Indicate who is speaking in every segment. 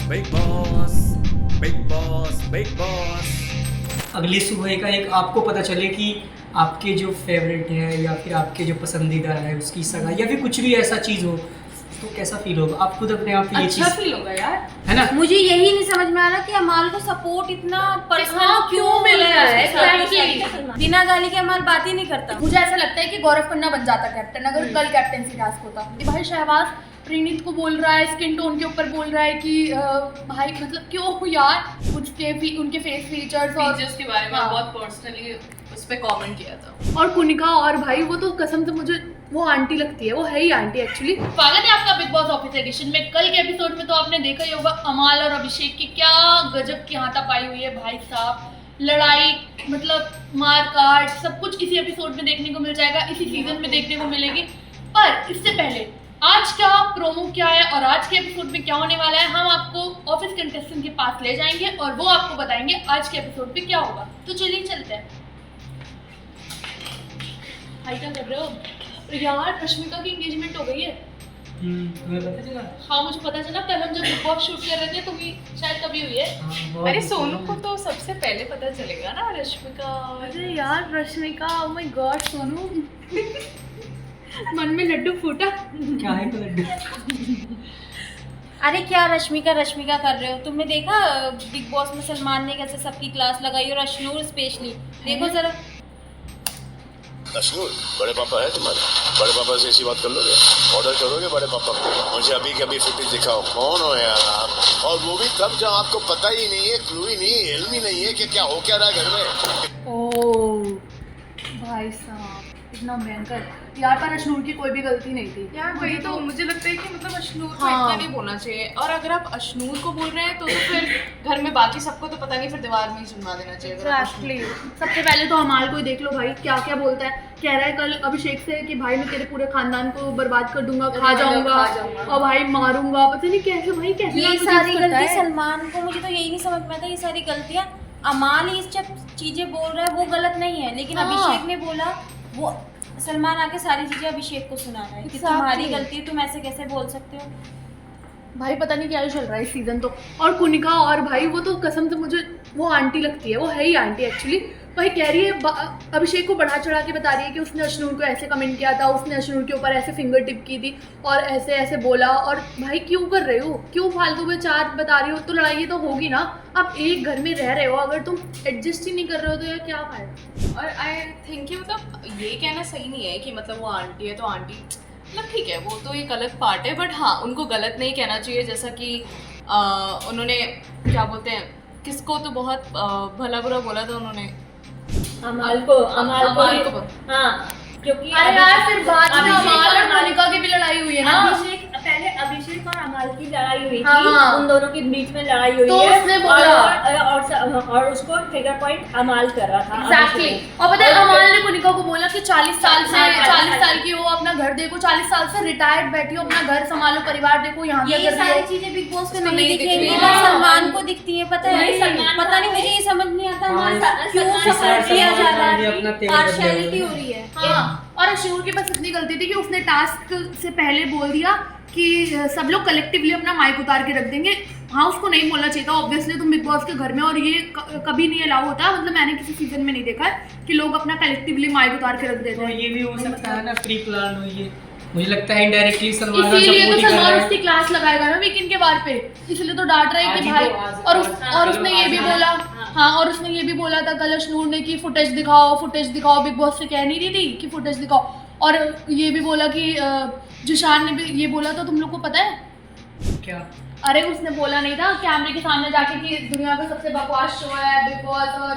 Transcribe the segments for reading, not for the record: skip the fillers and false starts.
Speaker 1: Big boss, big boss, big boss.
Speaker 2: अगली सुबह का एक आपको पता चले कि आपके जो फेवरेट है या फिर आपके जो पसंदीदा है उसकी सगा या फिर कुछ भी ऐसा चीज़ हो तो कैसा फील होगा? आप खुद अपने आप ये
Speaker 3: अच्छा
Speaker 2: चीज़
Speaker 3: फील होगा यार।
Speaker 2: है ना?
Speaker 4: मुझे यही नहीं समझ में आ रहा कि अमाल को सपोर्ट इतना पर्सनल
Speaker 3: हाँ, क्यों मिल रहा है?
Speaker 4: Exactly. बिना गाली के अमाल बात ही नहीं करता।
Speaker 3: मुझे ऐसा लगता है कि गौरव खन्ना बन जाता कैप्टन अगर कल कैप्टनसी टास्क होता। भाई शहबाज प्रीनीत को बोल रहा है, स्किन टोन के ऊपर बोल रहा है कि भाई मतलब क्यों यार उनके फेस फीचर्स और
Speaker 5: फीचर्स के बारे में
Speaker 3: हाँ।
Speaker 5: बहुत पर्सनली उस पे कमेंट किया था।
Speaker 3: और कुनिका और भाई वो तो कसम से मुझे वो आंटी लगती है, वो है ही आंटी एक्चुअली।
Speaker 6: स्वागत है आपका बिग बॉस ऑफिस एडिशन में। कल के एपिसोड में तो आपने देखा ही होगा अमाल और अभिषेक की क्या गजब की हाथापाई हुई है भाई साहब। लड़ाई मतलब मार काट सब कुछ इसी एपिसोड में देखने को मिल जाएगा, इसी सीजन में देखने को मिलेगी। पर इससे पहले आज का प्रोमो क्या है और आज के एपिसोड में क्या होने वाला है हम आपको ऑफिस कंटेस्टेंट के पास ले जाएंगे और वो आपको बताएंगे आज के एपिसोड में क्या होगा। तो चलिए चलते हैं। भाई क्या कर रहे हो? यार रश्मिका की एंगेजमेंट हो गई है।
Speaker 2: तुम्हें पता चला?
Speaker 6: हाँ मुझे पता चला, कल हम जब बिग बॉस शूट कर रहे थे तो भी शायद तभी हुई है।
Speaker 2: हाँ, बहुत
Speaker 5: अरे
Speaker 2: दुख
Speaker 5: सोनू
Speaker 2: हुआ।
Speaker 5: को तो सबसे पहले पता चलेगा ना, रश्मिका।
Speaker 3: अरे यार Rashmika, oh my God Sonu मन में लड्डू फूटा।
Speaker 2: क्या है तो लड्डू?
Speaker 4: अरे क्या रश्मिका रश्मिका कर रहे हो? तुमने देखा बिग बॉस में सलमान ने कैसे सबकी क्लास लगाई और अशनूर स्पेशली देखो जरा।
Speaker 7: अशनूर बड़े पापा है तुम्हारे, बड़े पापा से ऐसी बात कर लोगे? ऑर्डर करोगे बड़े पापा को? मुझे अभी के अभी फुटेज दिखाओ, कौन हो यार आप? और वो भी तब जब आपको पता ही नहीं है, क्लू ही नहीं है, इल्म ही नहीं है कि क्या हो क्या रहा है घर में।
Speaker 3: ओह भाई साहब इतना भयंकर यार, पर अशनूर की कोई भी गलती नहीं थी
Speaker 5: यार वही तो मुझे लगता है कि मतलब अशनूर को
Speaker 3: हाँ।
Speaker 5: इतना नहीं बोलना चाहिए। और अगर आप अशनूर को बोल रहे हैं तो फिर घर में बाकी सबको तो पता नहीं, फिर दीवार में ही सुनवा देना चाहिए अगर आप
Speaker 3: एग्जैक्टली। सबसे पहले तो अमाल को ही देख लो भाई, क्या क्या बोलता है। कह रहा है कल अभिषेक से कि भाई मैं तेरे पूरे खानदान को बर्बाद कर दूंगा, खा जाऊंगा और भाई मारूंगा, पता नहीं कैसे भाई कैसे
Speaker 4: ये
Speaker 3: कैसे
Speaker 4: सारी
Speaker 3: चीज़ करता
Speaker 4: गलती
Speaker 3: है।
Speaker 4: सलमान को, मुझे तो यही नहीं समझ में आता ये सारी गलतियां अमाल ही सब चीजें बोल रहा है वो गलत नहीं है, लेकिन
Speaker 3: हाँ।
Speaker 4: अभिषेक ने बोला वो सलमान आके सारी चीजें अभिषेक को सुना रहा है कि
Speaker 3: Exactly.
Speaker 4: तुम्हारी गलती है, तुम ऐसे कैसे बोल सकते हो।
Speaker 3: भाई पता नहीं क्या ही चल रहा है इस सीजन तो। और कुनिका और भाई वो तो कसम से मुझे वो आंटी लगती है, वो है ही आंटी एक्चुअली। भाई कह रही है अभिषेक को बढ़ा चढ़ा के बता रही है कि उसने अशनूर को ऐसे कमेंट किया था, उसने अशनूर के ऊपर ऐसे फिंगर टिप की थी और ऐसे ऐसे बोला। और भाई क्यों कर रहे हो, क्यों फालतू में चार बता रही हो? तो लड़ाई तो होगी ना, आप एक घर में रह रहे हो, अगर तुम एडजस्ट ही नहीं कर रहे हो तो यार क्या फायदा।
Speaker 5: और आई थिंक मतलब ये कहना सही नहीं है कि मतलब वो आंटी है तो आंटी मतलब ठीक है, वो तो एक अलग पार्ट है। बट हाँ उनको गलत नहीं कहना चाहिए, जैसा कि उन्होंने क्या बोलते हैं किसको तो बहुत भला बुरा बोला था उन्होंने।
Speaker 8: अमाल को हाँ, क्योंकि
Speaker 3: अरे यार फिर बाद में
Speaker 8: अभिषेक
Speaker 3: अमाल और
Speaker 8: और अमाल-
Speaker 3: कुनिका की भी लड़ाई हुई है ना।
Speaker 8: पहले अभिषेक और अमाल की लड़ाई हुई थी,
Speaker 3: हाँ।
Speaker 8: उन दोनों के बीच में लड़ाई हुई
Speaker 3: तो
Speaker 8: है।
Speaker 3: उसने बोला
Speaker 8: और उसको फिगर पॉइंट अमाल कर रहा था।
Speaker 3: एग्जैक्टली।
Speaker 8: अभिषेक।
Speaker 3: और पता है अमाल ने कुनिका को बोला कि 40 साल से
Speaker 8: हाँ,
Speaker 3: 40 साल की हो, अपना घर देखो, 40 साल से रिटायर्ड बैठी हो, अपना घर संभालो, परिवार देखो, यहाँ क्या
Speaker 4: ये
Speaker 3: कर रही
Speaker 4: सारी
Speaker 3: हो।
Speaker 4: चीजें बिग बॉस को
Speaker 5: नहीं
Speaker 4: नहीं
Speaker 5: दिख
Speaker 4: दिखेंगी,
Speaker 5: रही
Speaker 4: बस
Speaker 5: है।
Speaker 4: सलमान को दिखती है। पता है
Speaker 8: नहीं, सलमान
Speaker 4: पता नहीं,
Speaker 8: को
Speaker 4: मुझे ये समझ नहीं आता
Speaker 2: हाँ,
Speaker 4: हमारा क्यों
Speaker 8: सलमान
Speaker 4: सपोर्ट किया जा रहा
Speaker 2: ने अपना
Speaker 4: है,
Speaker 2: तेल बदला
Speaker 4: पार्शियलिटी
Speaker 2: हुआ
Speaker 4: हो रही है।
Speaker 3: हाँ। और अशूर की बस इतनी गलती थी कि उसने टास्क से पहले बोल दिया कि सब लोग कलेक्टिवली अपना माइक उतार के रख देंगे। हाँ उसको नहीं बोलना चाहिए था, ऑब्वियसली तुम बिग बॉस के घर में, और ये कभी नहीं अलाउ होता। मतलब मैंने किसी सीजन में नहीं देखा है कि लोग अपना कलेक्टिवली माइक उतार के रख देते
Speaker 2: तो
Speaker 3: हैं।
Speaker 2: ये भी हो सकता है ना, प्री प्लान हो ये। मुझे लगता है इनडायरेक्टली सलमान का
Speaker 3: इसीलिए
Speaker 2: सपोर्ट
Speaker 3: तो
Speaker 2: ही कर रहा
Speaker 3: सलमान
Speaker 2: है।
Speaker 3: उसकी क्लास लगाएगा ना वीकेंड के बार पे, इसलिए तो डांट रहा है
Speaker 2: आज
Speaker 3: कि
Speaker 2: ही
Speaker 3: भाई।
Speaker 2: तो, आज-
Speaker 3: और उसने ये भी बोला, हाँ और उसने ये भी बोला था कल अशनूर ने कि फुटेज दिखाओ, बिग बॉस से कह नहीं रही थी कि फुटेज दिखाओ। और ये भी बोला कि जिशान ने भी ये बोला था, तुम लोग को पता है?
Speaker 2: क्या?
Speaker 3: अरे उसने बोला नहीं था कैमरे के सामने जाके कि दुनिया का सबसे बकवास शो है बिग बॉस, और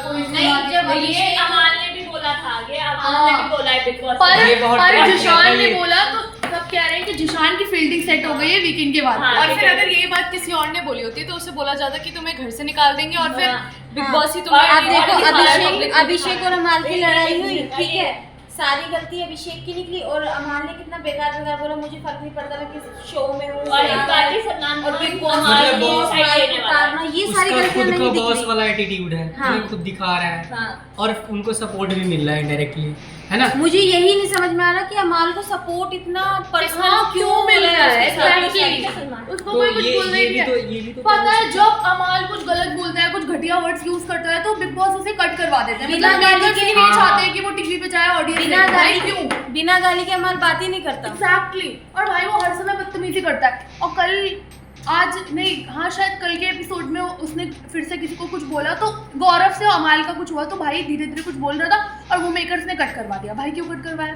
Speaker 3: कोई
Speaker 8: नहीं, जब ये
Speaker 3: ये
Speaker 8: अमाल ने भी बोला था, ये अमाल ने भी बोला है बिग बॉस
Speaker 3: पर
Speaker 8: में।
Speaker 2: ये बहुत
Speaker 3: पर
Speaker 2: ट्राई
Speaker 3: जिशान
Speaker 2: किया था
Speaker 3: ने
Speaker 2: ये।
Speaker 3: बोला तो सब कह रहे हैं कि जिशान की फील्डिंग सेट हो गई है वीकेंड के बाद।
Speaker 8: हाँ।
Speaker 5: और फिर अगर ये बात किसी और ने बोली होती तो उसे बोला जाता कि तुम्हें घर से निकाल देंगे और फिर
Speaker 8: हाँ।
Speaker 5: बिग
Speaker 4: हाँ।
Speaker 5: बॉस ही
Speaker 4: और
Speaker 5: तुम्हें
Speaker 4: अब देखो
Speaker 5: दिखा रहा है, public
Speaker 4: अभिषेक
Speaker 5: को
Speaker 4: अभिषेक
Speaker 5: दिखा
Speaker 4: और
Speaker 5: रहा है।
Speaker 4: अमाल की लड़ाई हुई,
Speaker 8: एक
Speaker 4: ठीक है, सारी गलती अभिषेक की निकली और अमाल ने कितना बेकार बोला, मुझे फर्क नहीं पड़ता मैं किस शो में हूँ।
Speaker 8: और एक बात ही सलमान
Speaker 4: और
Speaker 8: खान
Speaker 4: बिग बॉस
Speaker 8: अमाल
Speaker 2: मतलब
Speaker 8: की
Speaker 2: बॉस
Speaker 8: साइड लेने वाला है।
Speaker 4: उतारना, ये सारी
Speaker 2: उसका
Speaker 4: गलतियां
Speaker 2: खुद
Speaker 4: नहीं
Speaker 2: का
Speaker 4: दिख
Speaker 2: बॉस
Speaker 4: रही।
Speaker 2: वाला एटीट्यूड है,
Speaker 4: हाँ।
Speaker 2: ये खुद दिखा रहा है
Speaker 8: हाँ।
Speaker 2: और उनको सपोर्ट भी मिल रहा है डायरेक्टली। है ना?
Speaker 4: मुझे यही नहीं समझ में आ रहा कि अमाल को सपोर्ट इतना पर्सनल
Speaker 3: हाँ, क्यों मिल रहा है?
Speaker 8: सलमान।
Speaker 3: उसको
Speaker 2: तो
Speaker 3: कोई कुछ
Speaker 2: ये
Speaker 3: बोलना ही
Speaker 2: भी
Speaker 3: नहीं
Speaker 2: तो
Speaker 3: है।
Speaker 2: ये भी तो
Speaker 3: पता है जब अमाल कुछ गलत बोलता है, कुछ घटिया वर्ड्स यूज करता है, तो बिग बॉस उसे कट करवा देते हैं।
Speaker 4: बिना
Speaker 3: मतलब
Speaker 4: गाली
Speaker 3: makers
Speaker 4: के-
Speaker 3: ही नहीं
Speaker 2: हाँ।
Speaker 3: चाहते कि वो टीवी पे जाए ऑडियंस
Speaker 4: बिना गाली
Speaker 3: क्यों?
Speaker 4: बिना गाली के अमाल बात ही नहीं करता।
Speaker 3: एग्जैक्टली। और भाई वो हर समय बदतमीजी करता है। और कल आज नहीं, हाँ शायद कल के एपिसोड में उसने फिर से किसी को कुछ बोला, तो गौरव से अमाल का कुछ हुआ, तो भाई धीरे धीरे कुछ बोल रहा था और वो मेकर्स ने कट करवा दिया। भाई क्यों कट करवाया?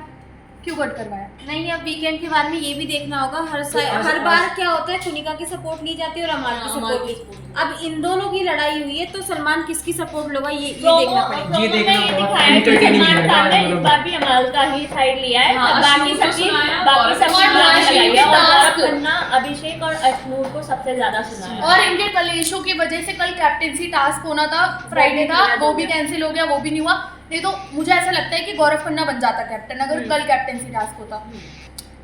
Speaker 3: क्यों कट करवाया?
Speaker 4: नहीं, अब वीकेंड के बाद में ये भी देखना होगा हर बार क्या होता है, कुनिका की सपोर्ट ली जाती है और अमाल की सपोर्ट ली। अब इन दोनों की लड़ाई हुई है तो सलमान किसकी सपोर्ट लोगा ये देखना पड़ेगा।
Speaker 2: ये देखना बहुत
Speaker 8: दिखाया कि
Speaker 2: entertaining
Speaker 8: सलमान
Speaker 2: है,
Speaker 8: खान ने
Speaker 2: मतलब।
Speaker 8: इस बार भी अमाल का ही साइड लिया है।
Speaker 5: हाँ,
Speaker 8: बाकी
Speaker 5: अश्नूर को
Speaker 8: सबकी
Speaker 5: सुनाया,
Speaker 8: बाकी
Speaker 5: और
Speaker 8: सबकी
Speaker 3: अश्नूर
Speaker 8: बात
Speaker 3: को
Speaker 8: लगाई है। और
Speaker 3: टास्क।
Speaker 8: गौरव खन्ना, अभिषेक और अश्नूर को सबसे ज्यादा सुना है।
Speaker 3: और इनके कलेशों की वजह से कल कैप्टेंसी टास्क होना था, फ्राइडे था, वो भी कैंसिल हो गया, वो भी नहीं हुआ। नहीं तो मुझे ऐसा लगता है कि गौरव खन्ना बन जाता कैप्टन अगर कल कैप्टेंसी टास्क होता,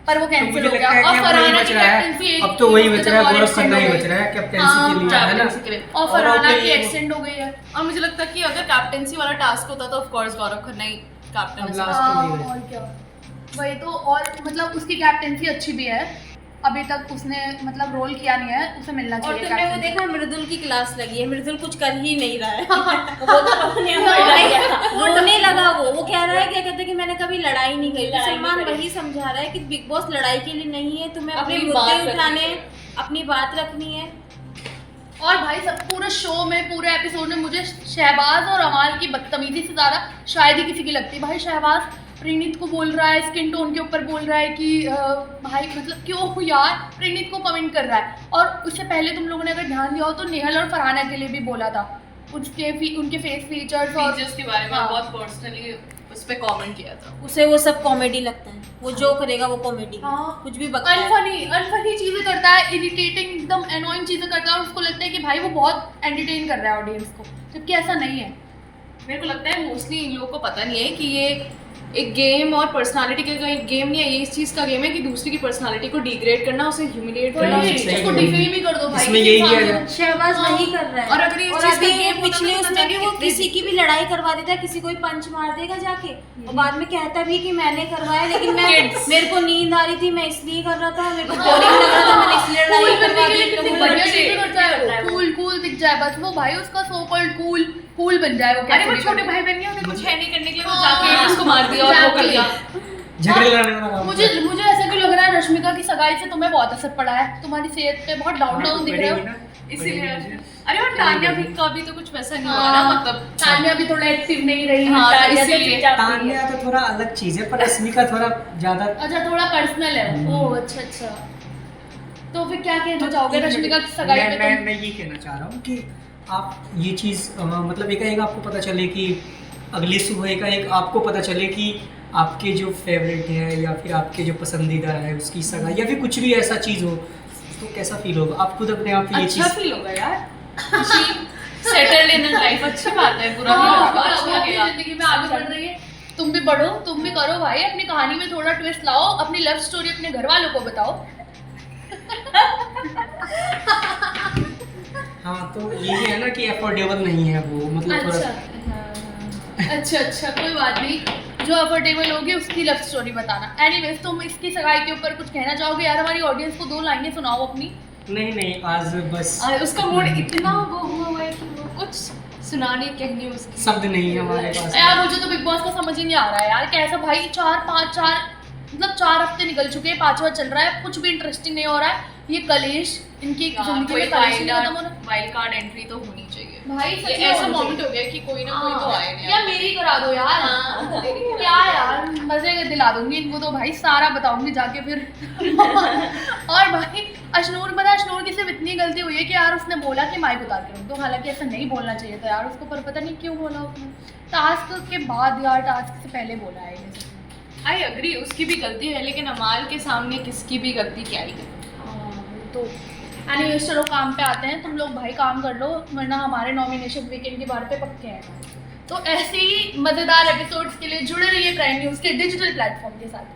Speaker 3: पर वो
Speaker 2: तो
Speaker 3: कैंसिल
Speaker 2: मुझे
Speaker 3: हो गया।
Speaker 2: लगता है कि
Speaker 3: और
Speaker 2: अब वही
Speaker 3: फरहाना
Speaker 2: बच
Speaker 3: की
Speaker 2: रहा
Speaker 3: कैप्टेंसी
Speaker 2: है, अब तो वही बच रहा है, गौरव खन्ना ही बच रहा है कैप्टेंसी
Speaker 3: हाँ,
Speaker 2: के लिए, है ना?
Speaker 5: कैप्टेंसी के लिए।
Speaker 3: और फरहाना
Speaker 2: अब
Speaker 3: की
Speaker 2: ये-
Speaker 3: एक्सटेंड हो गई है।
Speaker 5: और मुझे लगता है कि अगर कैप्टेंसी वाला टास्क होता तो of course Gaurav Khanna he captain
Speaker 2: अब
Speaker 5: है।
Speaker 2: लास्ट
Speaker 3: हाँ,
Speaker 2: में ही
Speaker 3: और क्या, वही तो। और मतलब उसकी कैप्टेंसी अच्छी भी है, अभी तक उसने मतलब रोल किया नहीं है, उसे मिलना
Speaker 4: और
Speaker 3: चाहिए
Speaker 4: तुमने वो
Speaker 3: captaincy।
Speaker 4: देखा मृदुल की क्लास लगी है, मृदुल कुछ कर ही नहीं रहा है।
Speaker 8: वो तो रोने पड़ गया था।
Speaker 4: रोने लगा वो कह रहा है, क्या कहते हैं कि मैंने कभी लड़ाई नहीं करी।
Speaker 8: लड़ाई नहीं
Speaker 4: सलमान
Speaker 8: करी।
Speaker 4: वही समझा रहा है कि बिग बॉस लड़ाई के लिए नहीं है, तुम्हें अपने
Speaker 5: अपनी
Speaker 4: मुद्दे
Speaker 5: बात रखनी
Speaker 4: उठाने,
Speaker 5: है।
Speaker 4: अपनी बात रखनी है।
Speaker 3: और भाई सब पूरे शो में, पूरे एपिसोड में मुझे शहबाज और अमाल की बदतमीजी से ज़्यादा शायद ही किसी की लगती है। भाई शहबाज प्रीनित को बोल रहा है, स्किन टोन के ऊपर बोल रहा है कि भाई मतलब क्यों यार, प्रीनित को कमेंट कर रहा है। और उससे पहले तुम लोगों ने अगर ध्यान दिया हो तो नेहल और फरहाना के लिए भी बोला था, उनके फेस फीचर्स और
Speaker 5: फीचर्स के बारे में
Speaker 3: हाँ।
Speaker 5: बहुत पर्सनली उस पे कमेंट किया था।
Speaker 4: उसे वो सब कॉमेडी लगता है, वो जो करेगा वो कॉमेडी,
Speaker 3: हाँ।
Speaker 4: कुछ भी बकता है।
Speaker 3: अनफनी चीजें करता है, इरिटेटिंग एकदम एनोइंग चीजें करता है और उसको लगता है कि भाई वो बहुत एंटरटेन कर रहा है ऑडियंस को, जबकि ऐसा नहीं है।
Speaker 5: मेरे को लगता है मोस्टली इन लोगों को पता नहीं है कि ये एक गेम और पर्सनालिटी का गेम नहीं है, ये इस चीज़ का गेम है कि दूसरे की पर्सनालिटी को डिग्रेड करना, उसे ह्यूमिलिएट करना।
Speaker 2: वही,
Speaker 3: उसको
Speaker 2: सही
Speaker 3: डिफेम ही कर दो भाई।
Speaker 2: इसमें यही किया जाए।
Speaker 4: शहबाज वही कर रहा है।
Speaker 5: और अगर ये
Speaker 4: और
Speaker 5: चीज़
Speaker 4: अभी
Speaker 5: का गेम
Speaker 4: पिछले
Speaker 5: होता तो
Speaker 4: उसमें भी वो
Speaker 5: कितने
Speaker 4: किसी की भी लड़ाई करवा देता है, किसी को ही पंच मार देगा जाके, और बाद में कहता भी कि मैंने करवाया, लेकिन मैं
Speaker 5: Kids.
Speaker 4: मेरे को नींद आ रही थी, मैं इसलिए कर रहा था, मेरे को बोरिंग लग रहा था, मैंने इसलिए लड़ाई करवा दी।
Speaker 3: कितनी
Speaker 4: तो
Speaker 3: बढ़िया
Speaker 4: वो-
Speaker 3: चीजें करता है वो, कूल दिख जाए बस वो, भाई उसका सो कॉल्ड कूल बन जाए वो।
Speaker 5: अरे
Speaker 3: कैसे
Speaker 5: वो
Speaker 3: भी
Speaker 5: छोटे
Speaker 3: करके।
Speaker 5: भाई बहन नहीं होते, कुछ है नहीं करने के लिए, वो
Speaker 3: हाँ,
Speaker 5: जाके उसको मार दिया और वो कर दिया।
Speaker 2: झगड़े लड़ने वाला काम
Speaker 3: मुझे ऐसा क्यों लग रहा है रश्मिका की सगाई से तुम्हें बहुत असर पड़ा है, तुम्हारी सेहत पे बहुत डाउन दिख रहे हो।
Speaker 5: इसीलिए अरे और तान्या भी का भी तो कुछ वैसा नहीं हुआ ना, मतलब
Speaker 3: तान्या भी थोड़ा एक्टिव नहीं रही।
Speaker 5: हाँ, तो
Speaker 8: तान्या तो
Speaker 5: इसीलिए
Speaker 8: चुपचाप रही है।
Speaker 2: तान्या तो थोड़ा अलग चीज है, पर रश्मिका थोड़ा ज्यादा।
Speaker 3: अच्छा थोड़ा पर्सनल है वो। ओह अच्छा। तो फिर क्या कहना चाहोगे रश्मिका की सगाई पे तुम?
Speaker 2: मैं ये कहना चाह रहा हूँ कि आप ये चीज़ मतलब एक आपको पता चले कि अगली सुबह एक आपको पता चले कि आपके जो फेवरेट है या फिर आपके जो पसंदीदा है उसकी सगाई या फिर कुछ भी ऐसा चीज़ हो, तो कैसा फील होगा? आप खुद अपने आप ये
Speaker 5: अच्छा
Speaker 2: चीज़
Speaker 5: फील होगा यार, सेटल्ड इन लाइफ, अच्छी बात है, बुरा नहीं
Speaker 3: हाँ,
Speaker 5: होगा,
Speaker 3: वो
Speaker 5: अच्छा
Speaker 3: अपनी
Speaker 5: लगेगा।
Speaker 3: जिंदगी में आगे बढ़ रही है, तुम भी बढ़ो, तुम भी करो भाई, अपनी कहानी में थोड़ा ट्विस्ट लाओ, अपनी लव स्टोरी अपने घर वालों को बताओ।
Speaker 2: हाँ, तो ये भी है ना कि अफोर्डेबल नहीं है वो, मतलब
Speaker 3: अच्छा
Speaker 2: थोड़ा
Speaker 3: अच्छा कोई बात नहीं, जो अफोर्डेबल होगी उसकी लव स्टोरी बताना। एनीवेज तुम इसकी सगाई के ऊपर कुछ कहना चाहोगे यार? हमारी ऑडियंस को 2 लाइनें सुनाओ अपनी।
Speaker 2: नहीं आज बस
Speaker 5: उसका मूड इतना वो हुआ है कि वो कुछ सुनाने कहने उसकी
Speaker 2: शब्द नहीं है हमारे पास।
Speaker 3: यार मुझे तो बिग बॉस का समझ ही नहीं आ रहा है यार, कैसा भाई 4 हफ्ते निकल चुके हैं, 5वां चल रहा है, कुछ भी इंटरेस्टिंग नहीं हो रहा है। ये कलेश इनकी जिंदगी में कलेश नहीं खत्म हो रहा।
Speaker 5: वाइल्ड कार्ड एंट्री तो होनी चाहिए
Speaker 3: भाई
Speaker 5: ये ऐसा मोमेंट हो गया कि कोई ना कोई तो आए नहीं।
Speaker 3: या मेरी करा दो यार। क्या यार मजे दिला दूंगी इनको तो भाई, सारा बताऊंगी जाके फिर। और भाई अश्नूर की सिर्फ इतनी गलती हुई है कि यार उसने बोला कि माइक उतार के रख दो, हालांकि ऐसा नहीं बोलना चाहिए था यार उसको, पर पता नहीं क्यों बोला उसने। टास्क के बाद यार, टास्क से पहले बोला है ये।
Speaker 5: आई अग्री, उसकी भी गलती है, लेकिन अमाल के सामने किसकी भी गलती क्या ही कर।
Speaker 3: तो एनीवेज चलो काम पे आते हैं, तुम लोग भाई काम कर लो, वरना हमारे नॉमिनेशन वीकेंड के बारे पे पक्के हैं। तो ऐसे ही मज़ेदार एपिसोड्स के लिए जुड़े रहिए प्राइम न्यूज़ के डिजिटल प्लेटफॉर्म के साथ।